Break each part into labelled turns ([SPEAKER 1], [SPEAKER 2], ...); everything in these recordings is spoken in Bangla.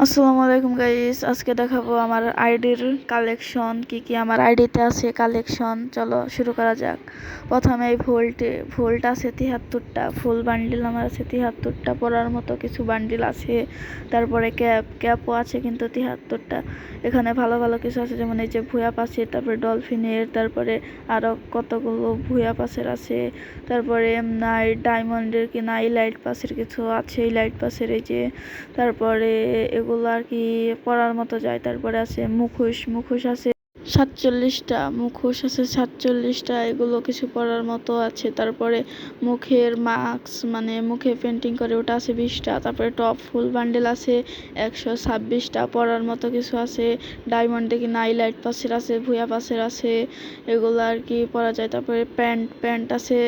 [SPEAKER 1] আসসালামু আলাইকুম গাইস, আজকে দেখাবো আমার আইডির কালেকশন কি আমার আইডিতে আছে কালেকশন। চলো শুরু করা যাক। প্রথমে এই ভোল্ট আছে 73টা, ফুল বান্ডিল আমার আছে 73টা, পরার মতো কিছু বান্ডিল আছে। তারপরে ক্যাপও আছে কিন্তু 73টা। এখানে ভালো ভালো কিছু আছে, যেমন এই যে ভুয়া পাসের, তারপরে ডলফিনের, তারপরে আরও কতগুলো ভুয়া পাসের আছে। তারপরে ডায়মন্ডের কি নাই লাইট পাসের কিছু আছে, এই লাইট পাসের এই যে। তারপরে এগুলো আর কি পরার মতো যায়। তারপরে আছে মুখোশ আছে 47টা, মুখোশ আছে 47টা, এগুলো কিছু পরার মতো আছে। তারপরে মুখের মাস্ক, মানে মুখে পেন্টিং করে, ওটা আছে 20টা। তারপরে টপ ফুল বান্ডেল আছে 126টা, পরার মতো কিছু আছে। ডায়মন্ডে কি নাই লাইট পাসের আছে, ভুয়া পাসের আছে, এগুলো আর কি পরা যায়। তারপরে প্যান্ট আছে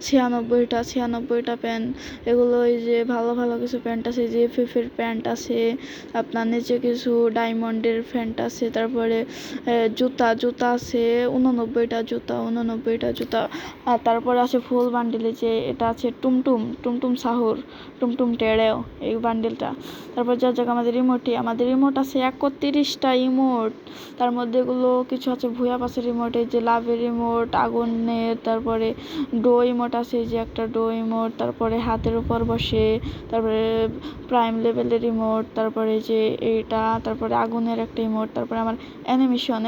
[SPEAKER 1] 96টা প্যান্ট। এগুলো এই যে ভালো ভালো কিছু প্যান্ট আছে, যে ফিফের প্যান্ট আছে আপনার, নিচে কিছু ডায়মন্ডের প্যান্ট আছে। তারপরে জুতা আছে 89টা জুতা। আর তারপরে আছে ফুল বান্ডিলে যে এটা আছে টুমটুম সাহুর, টুমটুম টেড়েও, এই বান্ডিলটা। তারপর যা যাক আমাদের রিমোট আছে 31টা ইমোট। তার মধ্যে এগুলো কিছু আছে ভুয়া পাশের রিমোট, এই যে লাভের রিমোট, আগুনের, তারপরে ডো ইমোট আছে, যে একটা ডো ইমোট, তারপরে হাতের উপর বসে, তারপরে প্রাইম লেভেলের রিমোট, তারপরে যে এইটা, তারপরে আগুনের একটা ইমোট। তারপরে আমার অ্যানিমেশন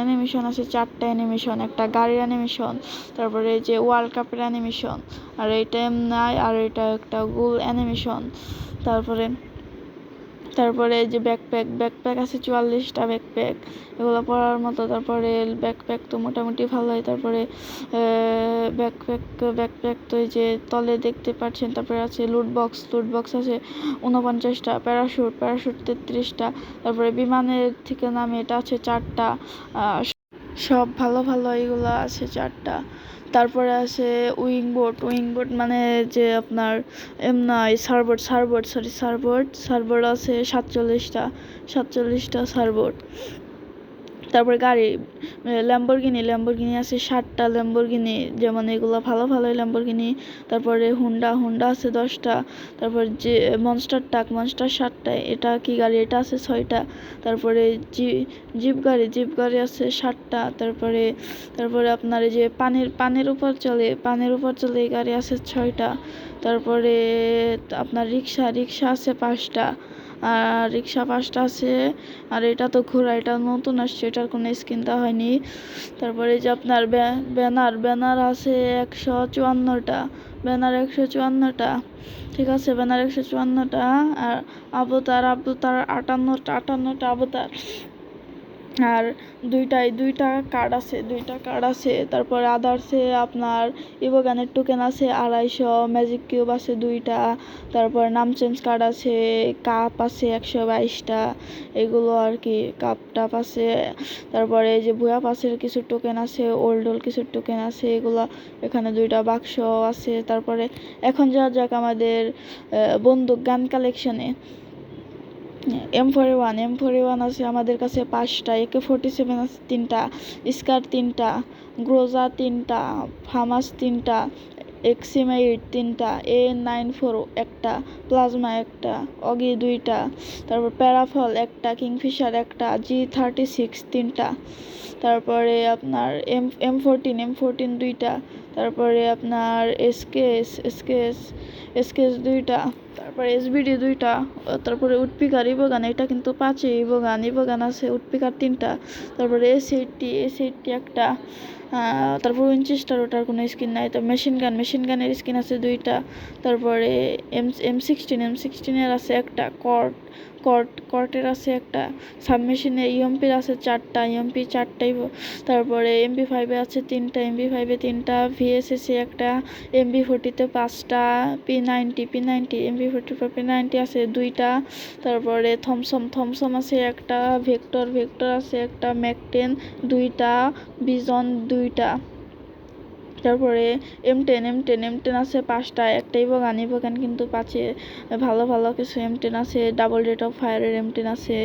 [SPEAKER 1] আছে 4টা অ্যানিমেশন, একটা গাড়ির অ্যানিমেশন, তারপরে যে ওয়ার্ল্ড কাপের অ্যানিমেশন, আর এইটা নাই, আর এটা একটা গোল অ্যানিমেশন। তারপরে এই যে ব্যাকপ্যাক আছে 44টা ব্যাকপ্যাক, এগুলো পরার মতো। তারপরে ব্যাকপ্যাক তো মোটামুটি ভালোই। তারপরে ব্যাকপ্যাক তো এই যে তলে দেখতে পাচ্ছেন। তারপরে আছে লুট বক্স আছে 49টা, প্যারাশুট 33টা। তারপরে বিমানের থেকে নামে এটা আছে 4টা, সব ভালো ভালো এগুলো আছে 4টা। তারপরে আছে উইং বোট মানে যে আপনার নয় সার্বোর্ড আছে 47টা সার্বোর্ড। তারপরে গাড়ি ল্যাম্বরগিনি আছে 7টা ল্যাম্বরগিনি, যেমন এগুলো ভালো ভালো ল্যাম্বরগিনি। তারপরে হুন্ডা আছে 10টা। তারপর যে মনস্টার 7টা, এটা কি গাড়ি, এটা আছে 6টা। তারপরে জিপ গাড়ি আছে 7টা। তারপরে আপনার এই যে পানির উপর চলে এই গাড়ি আছে 6টা। তারপরে আপনার রিক্সা আছে 5টা, আর রিক্সা 5টা আছে। আর এটা তো ঘোড়া, এটা নতুন আসছে, এটার কোনো স্কিন দেওয়া হয়নি। তারপরে যে আপনার ব্যানার আছে 154টা, ব্যানার 154টা, ঠিক আছে, ব্যানার 154টা। আর আবতার 58টা আবতার। আর দুইটা কার্ড আছে। তারপর আদার্সে আপনার ইভোগানের টোকেন আছে 250, ম্যাজিক কিউব আছে 2টা। তারপর নাম চেঞ্জ কার্ড আছে, কাপ আছে 122টা, এগুলো আর কি কাপ আছে। তারপরে এই যে ভুয়া পাসের কিছু টোকেন আছে, ওল্ড কিছু টোকেন আছে, এগুলো এখানে 2টা বাক্স আছে। তারপরে এখন যাক আমাদের বন্দুক গান কালেকশনে। M41 আছে আমাদের কাছে 5টা, AK-47 আছে 3টা, স্কার 3টা, গ্রোজা 3টা, ফামাস 3টা, XM8 3টা, A94 একটা, প্লাজমা একটা, অগি 2টা, তারপর প্যারাফল একটা, কিংফিশার একটা, G36 3টা। তারপরে আপনার M14 2টা। তারপরে আপনার এসকেএস 2টা। তারপরে SBD 2টা। তারপরে উডপিকার ইভোগান, এটা কিন্তু 5 ইভোগান আছে, উডপিকার 3টা। তারপরে S80 একটা। তারপর উইনচেস্টার, ওটার কোনো স্কিন নাই। তো মেশিন গানের স্কিন আছে 2টা। তারপরে M16 আছে একটা, কর্টের আছে একটা, সাবমেশিনে ইএমপির আছে 4টা, ইএমপি 4টাই। তারপরে MP5 আছে 3টা, MP5 3টা, VSS একটা, MP40 5টা, P90 MP44 P90 আছে 2টা। তারপরে থমসম আছে একটা, ভেক্টর আছে একটা, ম্যাক 10 2টা, বিজন 2টা। তারপরে M10 আছে 5টা, একটা ইভোগান কিন্তু পাচ্ছে ভালো ভালো কিছু M10 আছে, ডাবল রেট অফ ফায়ারের M10 আছে।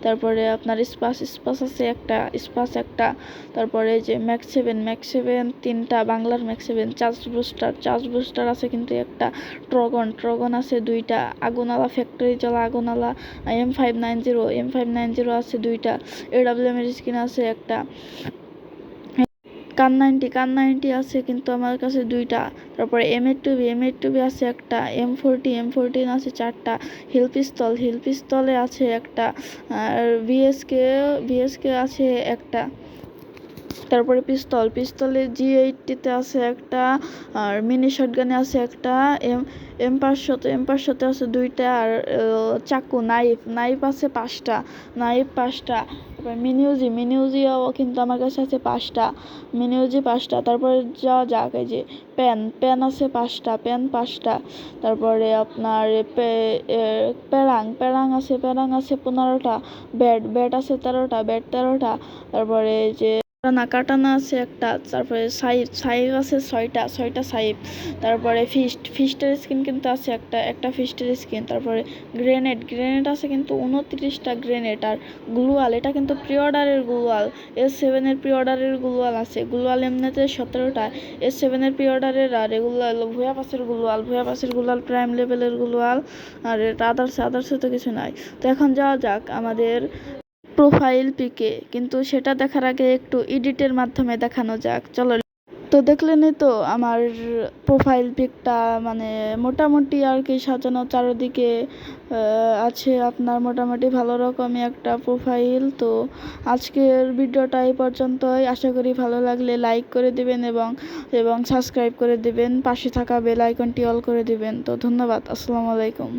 [SPEAKER 1] তারপরে আপনার স্পাস আছে একটা। তারপরে যে ম্যাক্স 7 3টা, বাংলার ম্যাক্স 7, চার্জ বুস্টার আছে কিন্তু একটা, ট্রগন আছে 2টা, আগুনালা ফ্যাক্টরি চলা আগুনালা, M590 আছে 2টা, AWM এর স্কিন আছে একটা, কান 90 আছে কিন্তু আমার কাছে 2টা। তারপরে M8 আছে একটা, M14 আছে 4টা, হিল পিস্তলে আছে একটা, আর ভিএসকে আছে একটা। তারপরে পিস্তলে G80 আছে একটা, আর মিনি শটগানে আছে একটা, M500 আছে 2টা, আর চাকু নাইফ আছে 5টা, তারপরে মিনিউজিও কিন্তু আমার কাছে আছে 5টা, মিনিউজি 5টা। তারপরে যাওয়া যাক, এই যে প্যান আছে 5টা, তারপরে আপনার প্যারাং আছে 15টা, ব্যাট আছে 13টা, তারপরে যে কাটানা আছে একটা, তারপরে সাইব আছে 6টা সাইব, তারপরে ফিস্টের স্কিন কিন্তু আছে একটা ফিস্টের স্কিন, তারপরে গ্রেনেড আছে কিন্তু 29টা গ্রেনেড, আর গ্লুয়াল, এটা কিন্তু প্রি অর্ডারের গ্লুয়াল, S7 এর প্রি অর্ডারের গ্লুয়াল আছে, গ্লুয়াল এমনিতে 17টা, S7 এর প্রি অর্ডারের, আর এগুলো ভুয়া পাসের গ্লুয়াল প্রাইম লেভেলের গ্লুয়াল, আর আদার্সে তো কিছু নাই। তো এখন যাওয়া যাক আমাদের প্রোফাইল পিকে, কিন্তু সেটা দেখার আগে একটু এডিটের মাধ্যমে দেখানো যাক, চলো। তো দেখলেনই তো আমার প্রোফাইল পিকটা, মানে মোটামুটি আর কি সাজানো, চারিদিকে আছে আপনার মোটামুটি ভালো রকমই একটা প্রোফাইল। তো আজকের ভিডিওটা এই পর্যন্তই, আশা করি ভালো লাগলে লাইক করে দিবেন এবং সাবস্ক্রাইব করে দিবেন, পাশে থাকা বেল আইকনটি অল করে দিবেন। তো ধন্যবাদ, আসসালামু আলাইকুম।